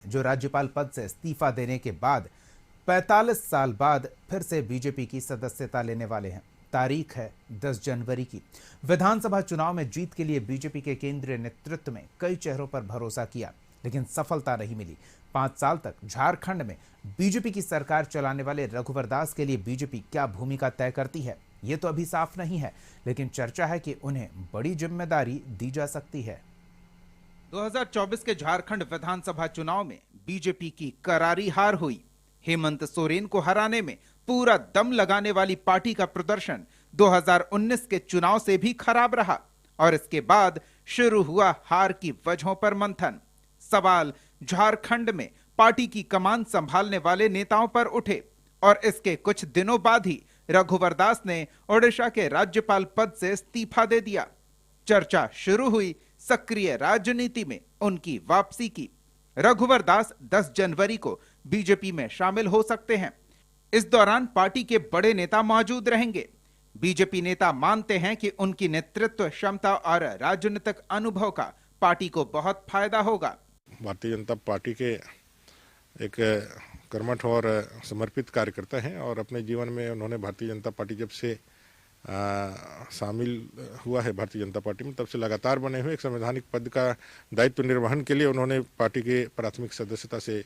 जो राज्यपाल पद से इस्तीफा देने के बाद 45 साल बाद फिर से बीजेपी की सदस्यता लेने वाले हैं। तारीख है 10 जनवरी की। विधानसभा चुनाव में जीत के लिए बीजेपी के केंद्रीय नेतृत्व में कई चेहरों पर भरोसा किया, लेकिन सफलता नहीं मिली। 5 साल तक झारखंड में बीजेपी की सरकार चलाने वाले रघुवर दास के लिए बीजेपी क्या भूमिका तय करती है, ये तो अभी साफ नहीं है, लेकिन चर्चा है कि उन्हें बड़ी जिम्मेदारी दी जा सकती है। 2024 के झारखंड विधानसभा चुनाव में बीजेपी की करारी हार हुई। हेमंत सोरेन को हराने में पूरा दम लगाने वाली पार्टी का प्रदर्शन 2019 के चुनाव से भी खराब रहा और इसके बाद शुरू हुआ हार की वजहों पर मंथन। सवाल झारखंड में पार्टी की कमान संभालने वाले नेताओं पर उठे और इसके कुछ दिनों बाद ही रघुवर दास ने ओडिशा के राज्यपाल पद से इस्तीफा दे दिया। चर्चा शुरू हुई सक्रिय राजनीति में उनकी वापसी की। रघुवर दास 10 जनवरी को बीजेपी में शामिल हो सकते हैं। इस दौरान पार्टी के बड़े नेता मौजूद रहेंगे। बीजेपी नेता मानते हैं कि उनकी नेतृत्व क्षमता और राजनीतिक अनुभव का पार्टी को बहुत फायदा होगा। भारतीय जनता पार्टी के एक कर्मठ और समर्पित कार्यकर्ता हैं और अपने जीवन में उन्होंने भारतीय जनता पार्टी जब से शामिल हुआ है भारतीय जनता पार्टी में, तब से लगातार बने हुए एक संवैधानिक पद का दायित्व निर्वहन के लिए उन्होंने पार्टी के प्राथमिक सदस्यता से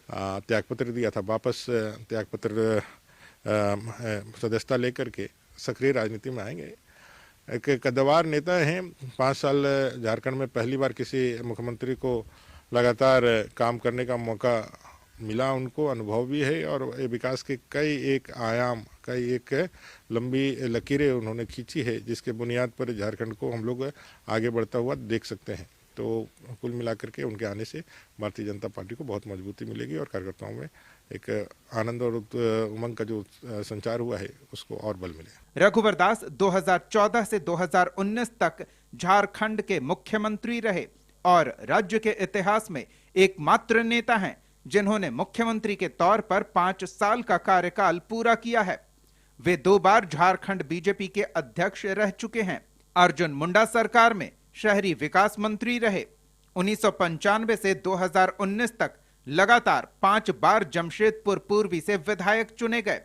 त्यागपत्र दिया था। वापस त्यागपत्र सदस्यता लेकर के सक्रिय राजनीति में आएंगे। एक कद्दावर नेता हैं। 5 साल झारखंड में पहली बार किसी मुख्यमंत्री को लगातार काम करने का मौका मिला, उनको अनुभव भी है और विकास के कई एक आयाम, कई एक लंबी लकीरें उन्होंने खींची है, जिसके बुनियाद पर झारखंड को हम लोग आगे बढ़ता हुआ देख सकते हैं। तो कुल मिलाकर के उनके आने से भारतीय जनता पार्टी को बहुत मजबूती मिलेगी और कार्यकर्ताओं में एक आनंद और उमंग का जो संचार हुआ है उसको और बल मिलेगा। रघुवर दास 2014 से 2019 तक झारखंड के मुख्यमंत्री रहे और राज्य के इतिहास में एकमात्र नेता हैं जिन्होंने मुख्यमंत्री के तौर पर 5 साल का कार्यकाल पूरा किया है। वे 2 बार झारखंड बीजेपी के अध्यक्ष रह चुके हैं। अर्जुन मुंडा सरकार में शहरी विकास मंत्री रहे। 1995 से 2019 तक लगातार 5 बार जमशेदपुर पूर्वी से विधायक चुने गए।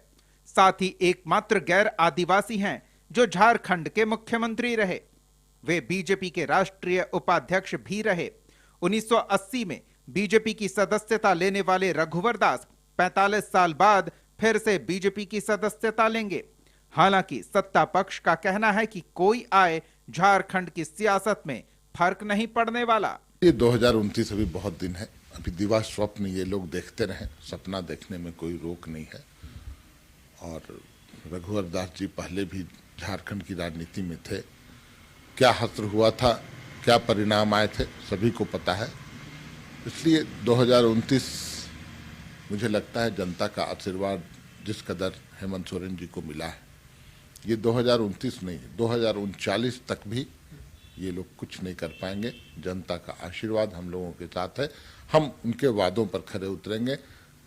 साथ ही एकमात्र गैर आदिवासी हैं जो झारखंड के मुख्यमंत्री रहे। वे बीजेपी के राष्ट्रीय उपाध्यक्ष भी रहे। 1980 में बीजेपी की सदस्यता लेने वाले रघुवर दास 45 साल बाद फिर से बीजेपी की सदस्यता लेंगे। हालांकि सत्ता पक्ष का कहना है कि कोई आए, झारखंड की सियासत में फर्क नहीं पड़ने वाला। ये 2029 अभी बहुत दिन है। अभी दिवा स्वप्न ये लोग देखते रहें, सपना देखने में कोई रोक नहीं है। और रघुवर दास जी पहले भी झारखंड की राजनीति में थे। क्या हश्र हुआ था, क्या परिणाम आए थे, सभी को पता है। इसलिए 2029 मुझे लगता है जनता का आशीर्वाद जिस कदर हेमंत सोरेन जी को मिला है, ये 2029 नहीं, 2039 तक भी ये लोग कुछ नहीं कर पाएंगे। जनता का आशीर्वाद हम लोगों के साथ है। हम उनके वादों पर खरे उतरेंगे।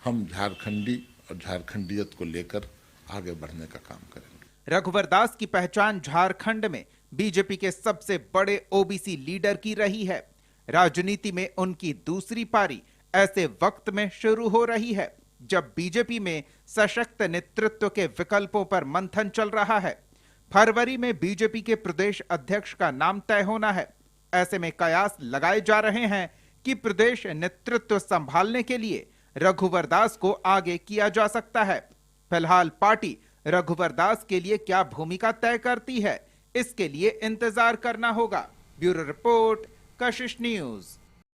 हम झारखंडी और झारखंडियत को लेकर आगे बढ़ने का काम करेंगे। रघुवर दास की पहचान झारखंड में बीजेपी के सबसे बड़े ओबीसी लीडर की रही है। राजनीति में उनकी दूसरी पारी ऐसे वक्त में शुरू हो रही है जब बीजेपी में सशक्त नेतृत्व के विकल्पों पर मंथन चल रहा है। फरवरी में बीजेपी के प्रदेश अध्यक्ष का नाम तय होना है। ऐसे में कयास लगाए जा रहे हैं कि प्रदेश नेतृत्व संभालने के लिए रघुवर दास को आगे किया जा सकता है। फिलहाल पार्टी रघुवर दास के लिए क्या भूमिका तय करती है, इसके लिए इंतजार करना होगा। ब्यूरो रिपोर्ट, कशिश न्यूज।